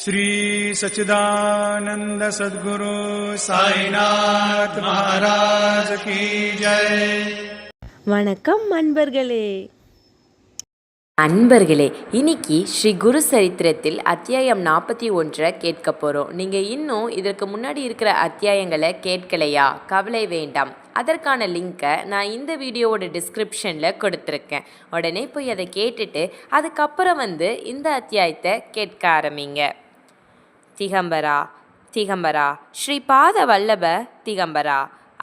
श्री सच्चिदानंद सद्गुरु साईनाथ महाराज की जय. வணக்கம் அன்பர்களே, இன்னைக்கு ஸ்ரீ குரு சரித்திரத்தில் அத்தியாயம் 41 கேட்க போகிறோம். நீங்கள் இன்னும் இதற்கு முன்னாடி இருக்கிற அத்தியாயங்களை கேட்கலையா? கவலை வேண்டாம். அதற்கான லிங்க்கை நான் இந்த வீடியோவோட டிஸ்கிரிப்ஷனில் கொடுத்துருக்கேன். உடனே போய் அதை கேட்டுட்டு அதுக்கப்புறம் இந்த அத்தியாயத்தை கேட்க ஆரம்பிங்க. திகம்பரா ஸ்ரீ பாத வல்லப திகம்பரா.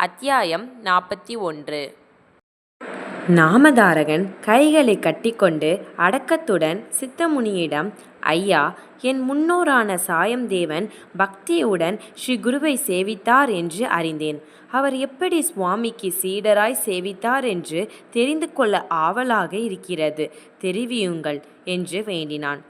அத்தியாயம் 41. நாமதாரகன் கைகளை கட்டிக்கொண்டு அடக்கத்துடன் சித்தமுனியிடம், ஐயா, என் முன்னோரான சாயம்தேவன் பக்தியுடன் ஸ்ரீ குருவை சேவித்தார் என்று அறிந்தேன். அவர் எப்படி சுவாமிக்கு சீடராய் சேவித்தார் என்று தெரிந்து கொள்ள ஆவலாக இருக்கிறது, தெரிவியுங்கள் என்று வேண்டினான்.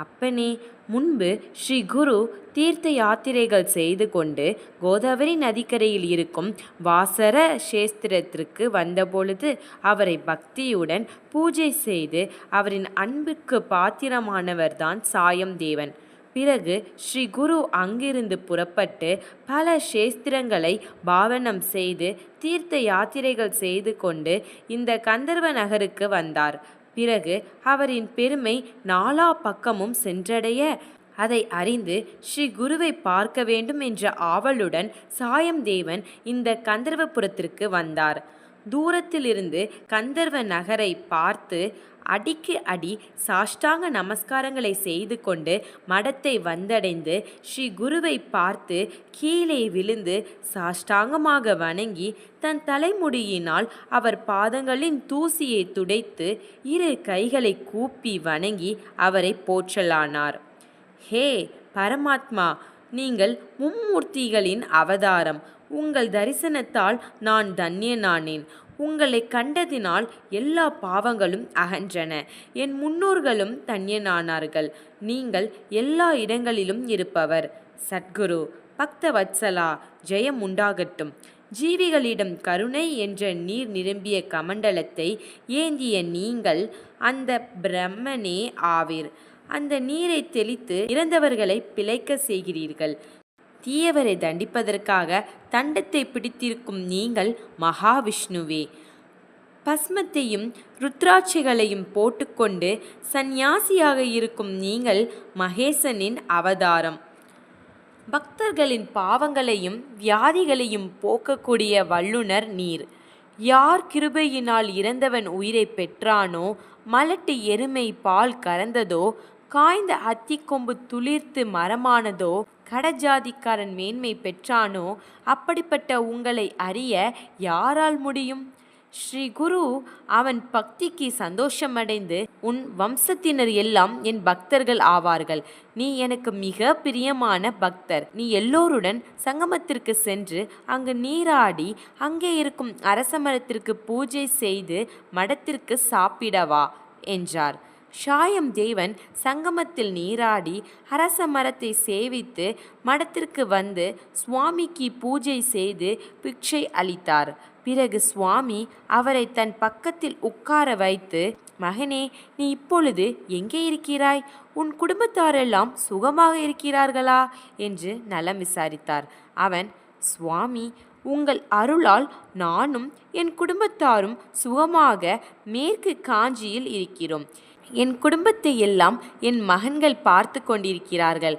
அப்பனே, முன்பு ஸ்ரீ குரு தீர்த்த யாத்திரைகள் செய்து கொண்டு கோதாவரி நதிக்கரையில் இருக்கும் வாசர சேஸ்திரத்திற்கு வந்தபொழுது அவரை பக்தியுடன் பூஜை செய்து அவரின் அன்புக்கு பாத்திரமானவர்தான் சாயம்தேவன். பிறகு ஸ்ரீ குரு அங்கிருந்து புறப்பட்டு பல சேஸ்திரங்களை பாவனம் செய்து தீர்த்த யாத்திரைகள் செய்து கொண்டு இந்த கந்தர்வ நகருக்கு வந்தார். பிறகு அவரின் பெருமை நாலா பக்கமும் சென்றடைய அதை அறிந்து ஸ்ரீ குருவை பார்க்க வேண்டும் என்ற ஆவலுடன் சாயம்தேவன் இந்த கந்தர்வபுரத்திற்கு வந்தார். தூரத்திலிருந்து கந்தர்வ நகரை பார்த்து அடிக்கு அடி சாஷ்டாங்க நமஸ்காரங்களை செய்து கொண்டு மடத்தை வந்தடைந்து ஸ்ரீ குருவை பார்த்து கீழே விழுந்து சாஷ்டாங்கமாக வணங்கி தன் தலைமுடியினால் அவர் பாதங்களின் தூசியை துடைத்து இரு கைகளை கூப்பி வணங்கி அவரை போற்றலானார். ஹே பரமாத்மா, நீங்கள் மும்மூர்த்திகளின் அவதாரம். உங்கள் தரிசனத்தால் நான் தன்யனானேன். உங்களை கண்டதினால் எல்லா பாவங்களும் அகன்றன. என் முன்னோர்களும் தன்யனானார்கள். நீங்கள் எல்லா இடங்களிலும் இருப்பவர். சத்குரு பக்தவத்சலா, ஜெயம் உண்டாகட்டும். ஜீவிகளிடம் கருணை என்ற நீர் நிரம்பிய கமண்டலத்தை ஏந்திய நீங்கள் அந்த பிரம்மனே ஆவீர். அந்த நீரை தெளித்து இறந்தவர்களை பிழைக்க செய்கிறீர்கள். தீயவரை தண்டிப்பதற்காக தண்டத்தை பிடித்திருக்கும் நீங்கள் மகாவிஷ்ணுவே. பஸ்மத்தையும் ருத்ராட்சிகளையும் போட்டுக்கொண்டு சந்நியாசியாக இருக்கும் நீங்கள் மகேசனின் அவதாரம். பக்தர்களின் பாவங்களையும் வியாதிகளையும் போக்கக்கூடிய வல்லுனர் நீர். யார் கிருபையினால் இறந்தவன் உயிரை பெற்றானோ, மலட்டு எருமை பால் கறந்ததோ, காய்ந்த அத்திக்கொம்பு துளிர்த்து மரமானதோ, கடஜாதிக்காரன் மேன்மை பெற்றானோ, அப்படிப்பட்ட உங்களை அறிய யாரால் முடியும்? ஸ்ரீ குரு அவன் பக்திக்கு சந்தோஷமடைந்து, உன் வம்சத்தினர் எல்லாம் என் பக்தர்கள் ஆவார்கள். நீ எனக்கு மிக பிரியமான பக்தர். நீ எல்லோருடன் சங்கமத்திற்கு சென்று அங்கு நீராடி அங்கே இருக்கும் அரச மரத்திற்கு பூஜை செய்து மடத்திற்கு சாப்பிடவா என்றார். சாயம்தேவன் சங்கமத்தில் நீராடி அரச மரத்தை சேவித்து மடத்திற்கு வந்து சுவாமிக்கு பூஜை செய்து பிக்ஷை அளித்தார். பிறகு சுவாமி அவரை தன் பக்கத்தில் உட்கார வைத்து, மகனே, நீ இப்பொழுது எங்கே இருக்கிறாய்? உன் குடும்பத்தாரெல்லாம் சுகமாக இருக்கிறார்களா என்று நலம் விசாரித்தார். அவன், சுவாமி, உங்கள் அருளால் நானும் என் குடும்பத்தாரும் சுகமாக மேற்கு காஞ்சியில் இருக்கிறோம். என் குடும்பத்தை எல்லாம் என் மகன்கள் பார்த்து கொண்டிருக்கிறார்கள்.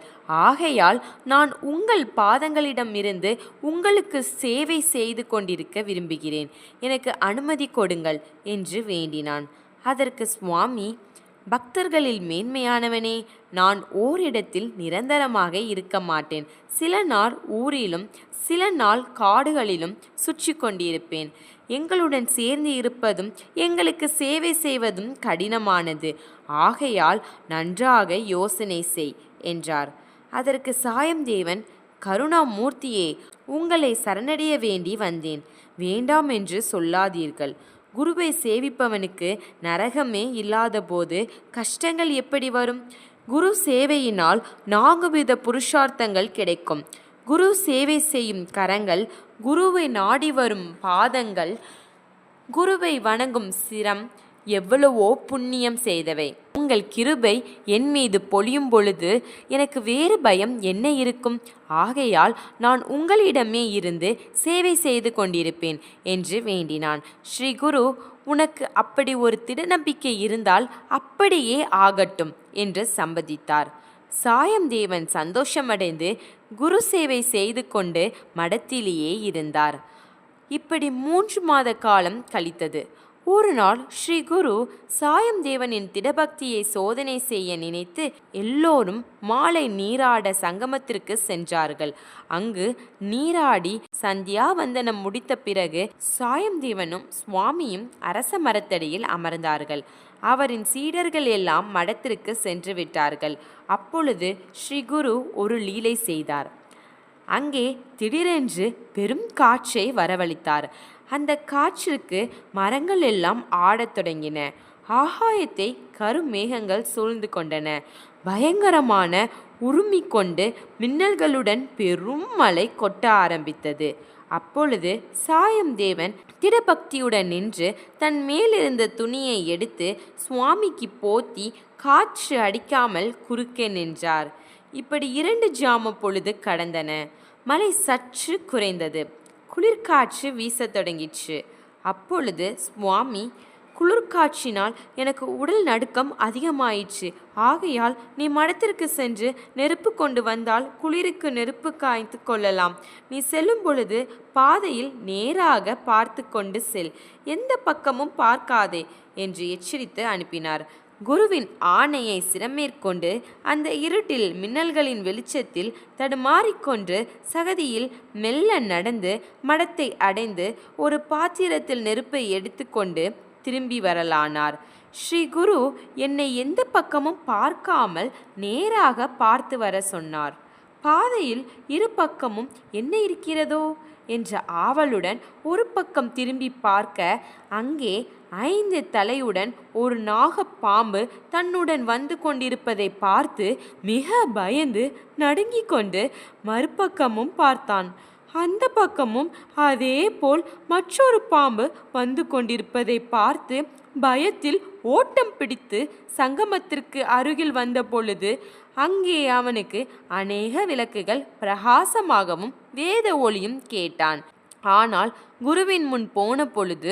ஆகையால் நான் உங்கள் பாதங்களிடமிருந்து உங்களுக்கு சேவை செய்து கொண்டிருக்க விரும்புகிறேன். எனக்கு அனுமதி கொடுங்கள் என்று வேண்டினான். அதற்கு சுவாமி, பக்தர்களில் மேன்மையானவனே, நான் ஓரிடத்தில் நிரந்தரமாக இருக்க மாட்டேன். சில நாள் ஊரிலும் சில நாள் காடுகளிலும் சுற்றி கொண்டிருப்பேன். எங்களுடன் சேர்ந்து இருப்பதும் எங்களுக்கு சேவை செய்வதும் கடினமானது. ஆகையால் நன்றாக யோசனை செய் என்றார். அதற்கு சாயம்தேவன், கருணாமூர்த்தியே, உங்களை சரணடைய வேண்டி வந்தேன். வேண்டாம் என்று சொல்லாதீர்கள். குருவை சேவிப்பவனுக்கு நரகமே இல்லாத போது கஷ்டங்கள் எப்படி வரும்? குரு சேவையினால் 4 வித புருஷார்த்தங்கள் கிடைக்கும். குரு சேவை செய்யும் கரங்கள், குருவை நாடி வரும் பாதங்கள், குருவை வணங்கும் சிரம், எவ்வளவோ புண்ணியம் செய்தவை. உங்கள் கிருபை என் மீது பொழியும் பொழுது எனக்கு வேறு பயம் என்ன இருக்கும்? ஆகையால் நான் உங்களிடமே இருந்து சேவை செய்து கொண்டிருப்பேன் என்று வேண்டினான். ஸ்ரீ குரு, உனக்கு அப்படி ஒரு திடநம்பிக்கை இருந்தால் அப்படியே ஆகட்டும் என்று சம்மதித்தார். சாயம்தேவன் சந்தோஷமடைந்து குரு சேவை செய்து கொண்டு மடத்திலேயே இருந்தார். இப்படி 3 மாத காலம் கழித்தது. ஒரு நாள் ஸ்ரீ குரு சாயம்தேவனின் திடபக்தியை சோதனை செய்ய நினைத்து எல்லோரும் மாலை நீராட சங்கமத்திற்கு சென்றார்கள். அங்கு நீராடி சந்தியாவந்தனம் முடித்த பிறகு சாயம்தேவனும் சுவாமியும் அரச மரத்தடியில் அமர்ந்தார்கள். அவரின் சீடர்கள் எல்லாம் மடத்திற்கு சென்று விட்டார்கள். அப்பொழுது ஸ்ரீ குரு ஒரு லீலை செய்தார். அங்கே திடீரென்று பெரும் காற்றை வரவழைத்தார். அந்த காற்றிற்கு மரங்கள் எல்லாம் ஆடத் தொடங்கின. ஆகாயத்தை கருமேகங்கள் சூழ்ந்து கொண்டன. பயங்கரமான உருமிக்கொண்டு மின்னல்களுடன் பெரும் மழை கொட்ட ஆரம்பித்தது. அப்பொழுது சாயம்தேவன் திடபக்தியுடன் நின்று தன் மேலிருந்த துணியை எடுத்து சுவாமிக்கு போத்தி காற்று அடிக்காமல் குறுக்கே நின்றார். இப்படி 2 ஜாம பொழுது கடந்தன. மழை சற்று குறைந்தது. குளிர்காற்று வீசத் தொடங்கிற்று. அப்பொழுது சுவாமி, குளிர்காற்றினால் எனக்கு உடல் நடுக்கம் அதிகமாயிற்று. ஆகையால் நீ மடத்திற்கு சென்று நெருப்பு கொண்டு வந்தால் குளிருக்கு நெருப்பு காய்த்து கொள்ளலாம். நீ செல்லும் பொழுது பாதையில் நேராக பார்த்து கொண்டு செல், எந்த பக்கமும் பார்க்காதே என்று எச்சரித்து அனுப்பினார். குருவின் ஆணையை சிரமேற்கொண்டு அந்த இருட்டில் மின்னல்களின் வெளிச்சத்தில் தடுமாறிக்கொண்டு சகதியில் மெல்ல நடந்து மடத்தை அடைந்து ஒரு பாத்திரத்தில் நெருப்பை எடுத்துக்கொண்டு திரும்பி வரலானார். ஸ்ரீ குரு என்னை எந்த பக்கமும் பார்க்காமல் நேராக பார்த்து வர சொன்னார். பாதையில் 2 பக்கமும் என்ன இருக்கிறதோ என்ற ஆவலுடன் ஒரு பக்கம் திரும்பி பார்க்க அங்கே 5 தலையுடன் ஒரு நாகப்பாம்பு தன்னுடன் வந்து கொண்டிருப்பதை பார்த்து மிக பயந்து நடுங்கிக் கொண்டு மறுபக்கமும் பார்த்தான். அந்த பக்கமும் அதே போல் மற்றொரு பாம்பு வந்து கொண்டிருப்பதை பார்த்து பயத்தில் ஓட்டம் பிடித்து சங்கமத்திற்கு அருகில் வந்த பொழுது அங்கே அவனுக்கு அநேக விளக்குகள் பிரகாசமாகவும் வேத ஒளியும் கேட்டான். ஆனால் குருவின் முன் போன பொழுது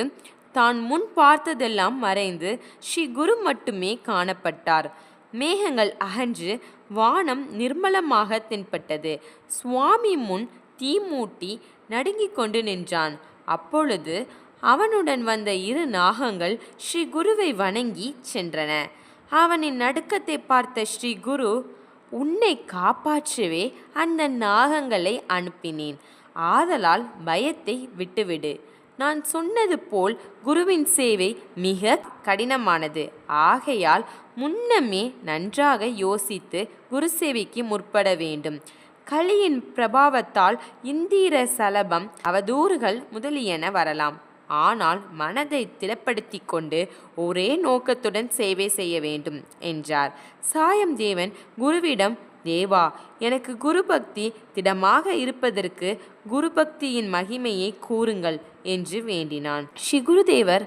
தான் முன் பார்த்ததெல்லாம் மறைந்து ஸ்ரீ குரு மட்டுமே காணப்பட்டார். மேகங்கள் அகன்று வானம் நிர்மலமாக தென்பட்டது. சுவாமி முன் தீ மூட்டி நடுங்கிக் கொண்டு நின்றான். அப்பொழுது அவனுடன் வந்த 2 நாகங்கள் ஸ்ரீ குருவை வணங்கி சென்றன. அவனின் நடுக்கத்தை பார்த்த ஸ்ரீ குரு, உன்னை காப்பாற்றவே அந்த நாகங்களை அனுப்பினேன். ஆதலால் பயத்தை விட்டுவிடு. நான் சொன்னது போல் குருவின் சேவை மிக கடினமானது. ஆகையால் முன்னமே நன்றாக யோசித்து குரு சேவைக்கு முற்பட வேண்டும். கலியின் பிரபாவத்தால் இந்திர சலபம், அவதூறுகள் முதலியன வரலாம். ஆனால் மனதை திடப்படுத்தி கொண்டு ஒரே நோக்கத்துடன் சேவை செய்ய வேண்டும் என்றார். சாயம்தேவன் குருவிடம், தேவா, எனக்கு குரு பக்தி திடமாக இருப்பதற்கு குரு பக்தியின் மகிமையை கூறுங்கள் என்று வேண்டினான். ஸ்ரீ குருதேவர்,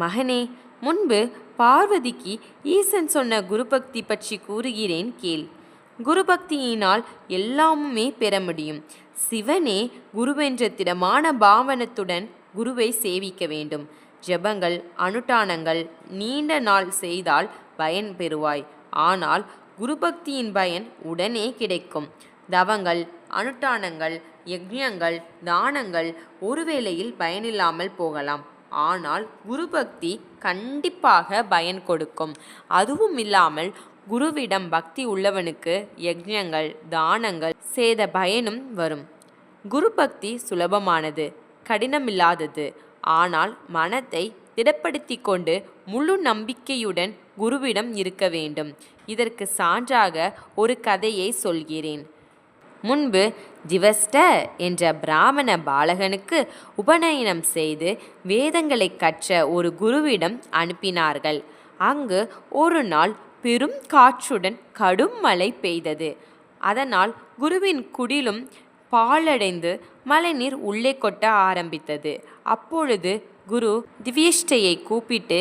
மகனே, முன்பு பார்வதிக்கு ஈசன் சொன்ன குரு பக்தி பற்றி கூறுகிறேன் கேள். குரு பக்தியினால் எல்லாமுமே பெற முடியும். சிவனே குருவென்ற திடமான பாவனத்துடன் குருவை சேவிக்க வேண்டும். ஜெபங்கள், அனுட்டானங்கள் நீண்ட நாள் செய்தால் பயன் பெறுவாய். ஆனால் குரு பக்தியின் பயன் உடனே கிடைக்கும். தவங்கள், அனுட்டானங்கள், யக்ஞங்கள், தானங்கள் ஒருவேளையில் பயனில்லாமல் போகலாம். ஆனால் குரு பக்தி கண்டிப்பாக பயன் கொடுக்கும். அதுவும் இல்லாமல் குருவிடம் பக்தி உள்ளவனுக்கு யக்ஞங்கள், தானங்கள் செய்த பயனும் வரும். குரு பக்தி சுலபமானது, கடினமில்லாதது. ஆனால் மனத்தை திடப்படுத்தி கொண்டு முழு நம்பிக்கையுடன் குருவிடம் இருக்க வேண்டும். இதற்கு சான்றாக ஒரு கதையை சொல்கிறேன். முன்பு திவஸ்ட என்ற பிராமண பாலகனுக்கு உபநயனம் செய்து வேதங்களை கற்ற ஒரு குருவிடம் அனுப்பினார்கள். அங்கு ஒரு நாள் பெரும் காற்றுடன் கடும் மழை பெய்தது. அதனால் குருவின் குடிலும் பாழடைந்து மழைநீர் உள்ளே கொட்ட ஆரம்பித்தது. அப்பொழுது குரு திவ்யஷ்டையை கூப்பிட்டு,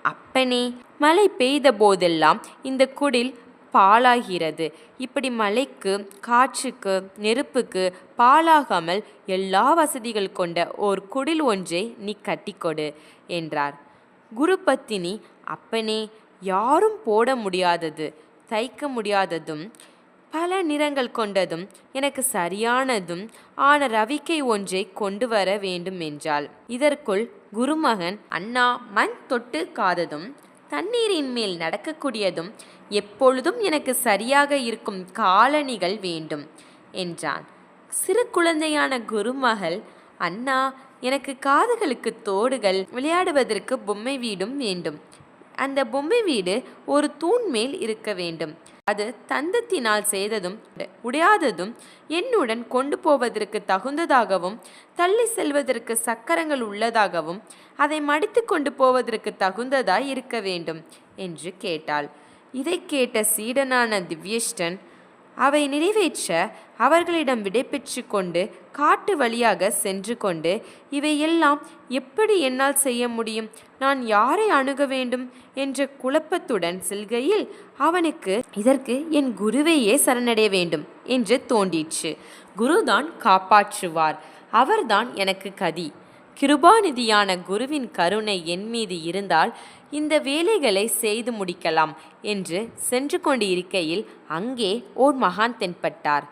அப்பனே, மழை பெய்த போதெல்லாம் இந்த குடில் பாழாகிறது. இப்படி மழைக்கு, காற்றுக்கு, நெருப்புக்கு பாழாகாமல் எல்லா வசதிகள் கொண்ட ஓர் குடில் ஒன்றை நீ கட்டிக்கொடு என்றார். குருபத்தினி, அப்பனே, யாரும் போட முடியாதது, தைக்க முடியாததும், பல நிறங்கள் கொண்டதும், எனக்கு சரியானதும் ஆன ரவிக்கை ஒன்றை கொண்டு வர வேண்டும் என்றாள். இதற்குள் குருமகன், அண்ணா, மண் தொட்டு காததும், தண்ணீரின் மேல் நடக்கக்கூடியதும், எப்பொழுதும் எனக்கு சரியாக இருக்கும் காலணிகள் வேண்டும் என்றான். சிறு குழந்தையான குருமகள், அண்ணா, எனக்கு காதுகளுக்கு தோடுகள், விளையாடுவதற்கு பொம்மை வீடும் வேண்டும். அந்த பொம்மை வீடு ஒரு தூண் மேல் இருக்க வேண்டும். அது தந்தத்தினால் செய்ததும் உடையாததும், என்னுடன் கொண்டு போவதற்கு தகுந்ததாகவும், தள்ளி செல்வதற்கு சக்கரங்கள் உள்ளதாகவும், அதை மடித்து கொண்டு போவதற்கு தகுந்ததாய் இருக்க வேண்டும் என்று கேட்டாள். இதை கேட்ட சீடனான திவ்யஷ்டன், அவை நிறைவேற்ற அவர்களிடம் விடைபெற்று கொண்டு காட்டு வழியாக சென்று கொண்டு, இவையெல்லாம் எப்படி என்னால் செய்ய முடியும், நான் யாரை அணுக வேண்டும் என்ற குழப்பத்துடன் செல்கையில் அவனுக்கு இதற்கு என் குருவையே சரணடைய வேண்டும் என்று தோன்றிற்று. குருதான் காப்பாற்றுவார், அவர்தான் எனக்கு கதி. கிருபாநிதியான குருவின் கருணை என் மீது இருந்தால் இந்த வேலைகளை செய்து முடிக்கலாம் என்று சென்று கொண்டு இருக்கையில் அங்கே ஓர் மகான் தென்பட்டார்.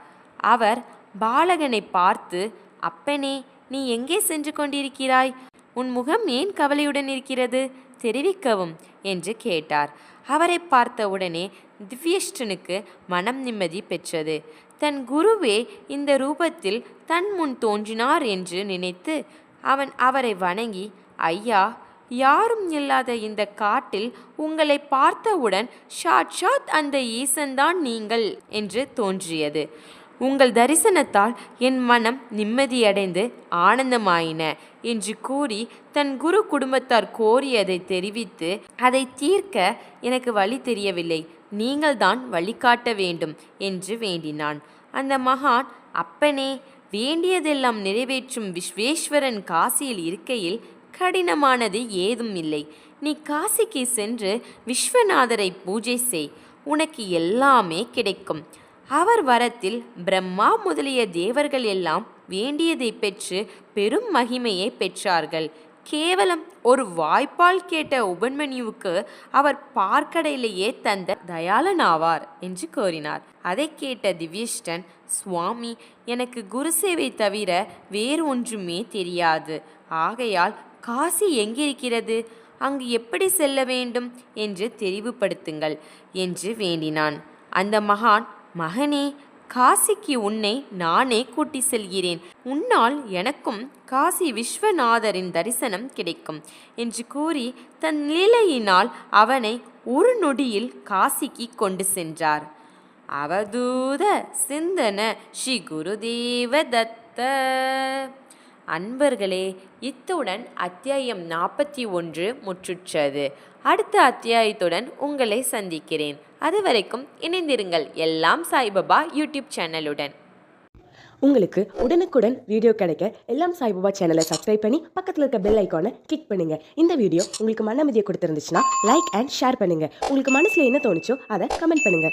அவர் பாலகனை பார்த்து, அப்பனே, நீ எங்கே சென்று கொண்டிருக்கிறாய்? உன் முகம் ஏன் கவலையுடன் இருக்கிறது? தெரிவிக்கவும் என்று கேட்டார். அவரை பார்த்தவுடனே திவ்யஷ்டனுக்கு மனம் நிம்மதி பெற்றது. தன் குருவே இந்த ரூபத்தில் தன் முன் தோன்றினார் என்று நினைத்து அவன் அவரை வணங்கி, ஐயா, யாரும் இல்லாத இந்த காட்டில் உங்களை பார்த்தவுடன் சாட்சாத் அந்த ஈசன்தான் நீங்கள் என்று தோன்றியது. உங்கள் தரிசனத்தால் என் மனம் நிம்மதியடைந்து ஆனந்தமாயின என்று கூறி தன் குரு குடும்பத்தார் கோரியதை தெரிவித்து, அதை தீர்க்க எனக்கு வழி தெரியவில்லை, நீங்கள்தான் வழிகாட்ட வேண்டும் என்று வேண்டினான். அந்த மகான், அப்பனே, வேண்டியதெல்லாம் நிறைவேற்றும் விஸ்வேஸ்வரன் காசியில் இருக்கையில் கடினமானது ஏதும் இல்லை. நீ காசிக்கு சென்று விஸ்வநாதரை பூஜை செய், உனக்கு எல்லாமே கிடைக்கும். அவர் வரத்தில் பிரம்மா முதலிய தேவர்கள் எல்லாம் வேண்டியதை பெற்று பெரும் மகிமையை பெற்றார்கள். கேவலம் ஒரு வாய்ப்பால் கேட்ட உபன்மன்யுவுக்கு அவர் பார்க்கடையிலேயே தந்த தயாளனாவார் என்று கூறினார். அதை கேட்ட திவ்யஷ்டன், சுவாமி, எனக்கு குரு சேவை தவிர வேறு ஒன்றுமே தெரியாது. ஆகையால் காசி எங்கிருக்கிறது, அங்கு எப்படி செல்ல வேண்டும் என்று தெரிவுபடுத்துங்கள் என்று வேண்டினான். அந்த மகான், மகனே, காசிக்கு உன்னை நானே கூட்டி செல்கிறேன். உன்னால் எனக்கும் காசி விஸ்வநாதரின் தரிசனம் கிடைக்கும் என்று கூறி தன் லீலையினால் அவனை ஒரு நொடியில் காசிக்கு கொண்டு சென்றார். அவதூத சிந்தன ஸ்ரீ குருதேவ தத்த. அன்பர்களே, இத்துடன் அத்தியாயம் 41 முற்றுற்றது. அடுத்த அத்தியாயத்துடன் உங்களை சந்திக்கிறேன். அதுவரைக்கும் இணைந்திருங்கள் எல்லாம் சாய்பாபா யூடியூப் சேனலுடன். உங்களுக்கு உடனுக்குடன் வீடியோ கிடைக்க எல்லாம் சாய்பாபா சேனலை சப்ஸ்கிரைப் பண்ணி பக்கத்தில் இருக்க பெல் ஐக்கானை கிளிக் பண்ணுங்க. இந்த வீடியோ உங்களுக்கு மன அமைதியை கொடுத்திருந்துச்சுன்னா லைக் அண்ட் ஷேர் பண்ணுங்க. உங்களுக்கு மனசுல என்ன தோணுச்சோ அதை கமெண்ட் பண்ணுங்க.